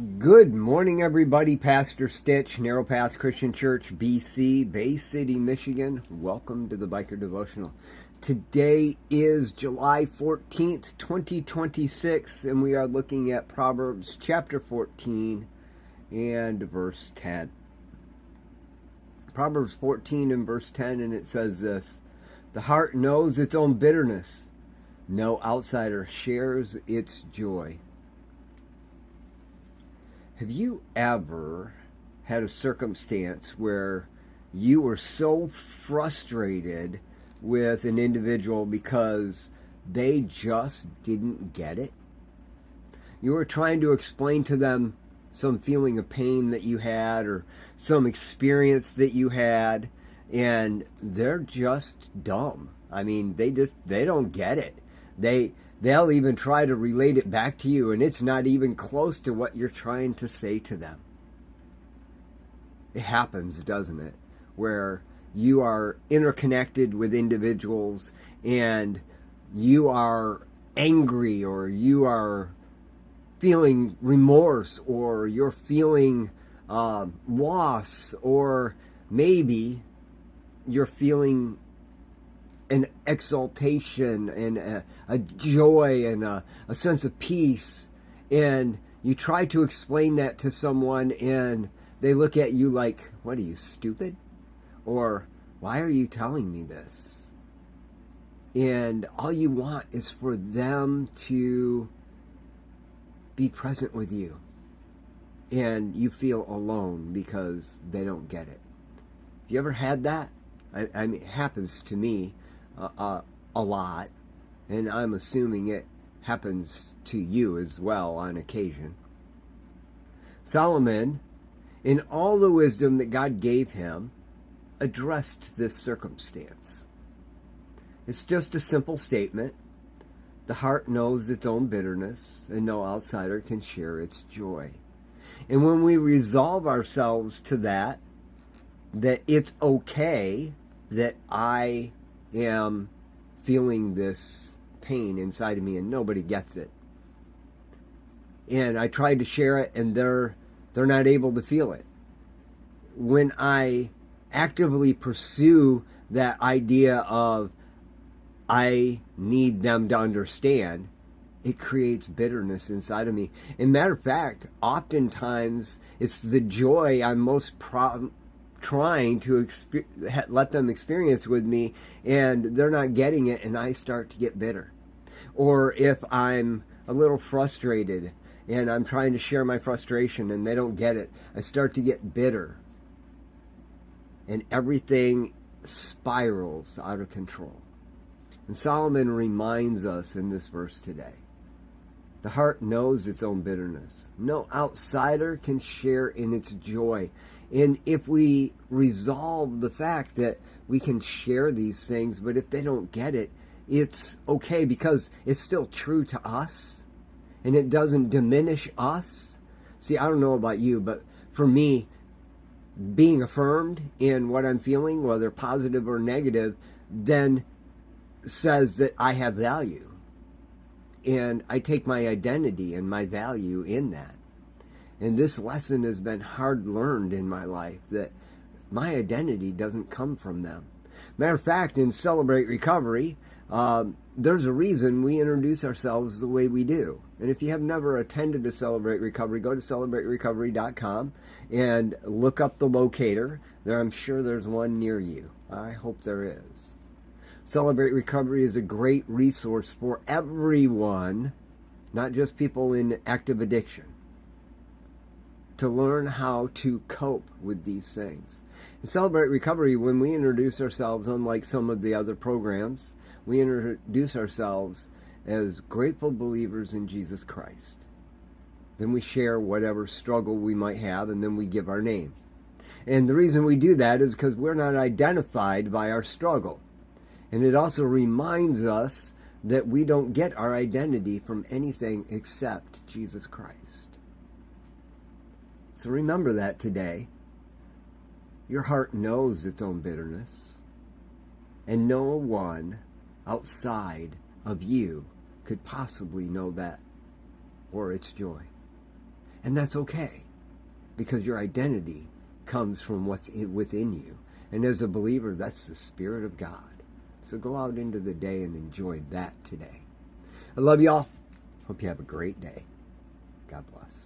Good morning, everybody. Pastor Stitch, Narrow Path Christian Church, BC, Bay City, Michigan. Welcome to the Biker Devotional. Today is July 14th, 2026, and we are looking at Proverbs chapter 14 and verse 10. Proverbs 14 and verse 10, and it says this: "The heart knows its own bitterness. No outsider shares its joy." Have you ever had a circumstance where you were so frustrated with an individual because they just didn't get it? You were trying to explain to them some feeling of pain that you had or some experience that you had, and they're just dumb. I mean, they don't get it. They'll even try to relate it back to you, and it's not even close to what you're trying to say to them. It happens, doesn't it? Where you are interconnected with individuals and you are angry, or you are feeling remorse, or you're feeling loss, or maybe you're feeling an exaltation and a joy and a sense of peace, and you try to explain that to someone and they look at you like, "What are you, stupid?" Or, "Why are you telling me this?" And all you want is for them to be present with you, and you feel alone because they don't get it. Have you ever had that? I mean, it happens to me a lot, and I'm assuming it happens to you as well on occasion. Solomon, in all the wisdom that God gave him, addressed this circumstance. It's just a simple statement: the heart knows its own bitterness, and no outsider can share its joy. And when we resolve ourselves to that it's okay that I am feeling this pain inside of me and nobody gets it, and I tried to share it and they're not able to feel it. When I actively pursue that idea of I need them to understand, it creates bitterness inside of me. And matter of fact, oftentimes it's the joy I'm most trying to let them experience with me, and they're not getting it, and I start to get bitter. Or if I'm a little frustrated and I'm trying to share my frustration and they don't get it, I start to get bitter, and everything spirals out of control. And Solomon reminds us in this verse today: the heart knows its own bitterness. No outsider can share in its joy. And if we resolve the fact that we can share these things, but if they don't get it, it's okay, because it's still true to us and it doesn't diminish us. See, I don't know about you, but for me, being affirmed in what I'm feeling, whether positive or negative, then says that I have value. And I take my identity and my value in that. And this lesson has been hard learned in my life, that my identity doesn't come from them. Matter of fact, in Celebrate Recovery, there's a reason we introduce ourselves the way we do. And if you have never attended a Celebrate Recovery, go to celebraterecovery.com and look up the locator. I'm sure there's one near you. I hope there is. Celebrate Recovery is a great resource for everyone, not just people in active addiction, to learn how to cope with these things. In Celebrate Recovery, when we introduce ourselves, unlike some of the other programs, we introduce ourselves as grateful believers in Jesus Christ. Then we share whatever struggle we might have, and then we give our name. And the reason we do that is because we're not identified by our struggle. And it also reminds us that we don't get our identity from anything except Jesus Christ. So remember that today. Your heart knows its own bitterness, and no one outside of you could possibly know that or its joy. And that's okay, because your identity comes from what's within you. And as a believer, that's the Spirit of God. So go out into the day and enjoy that today. I love y'all. Hope you have a great day. God bless.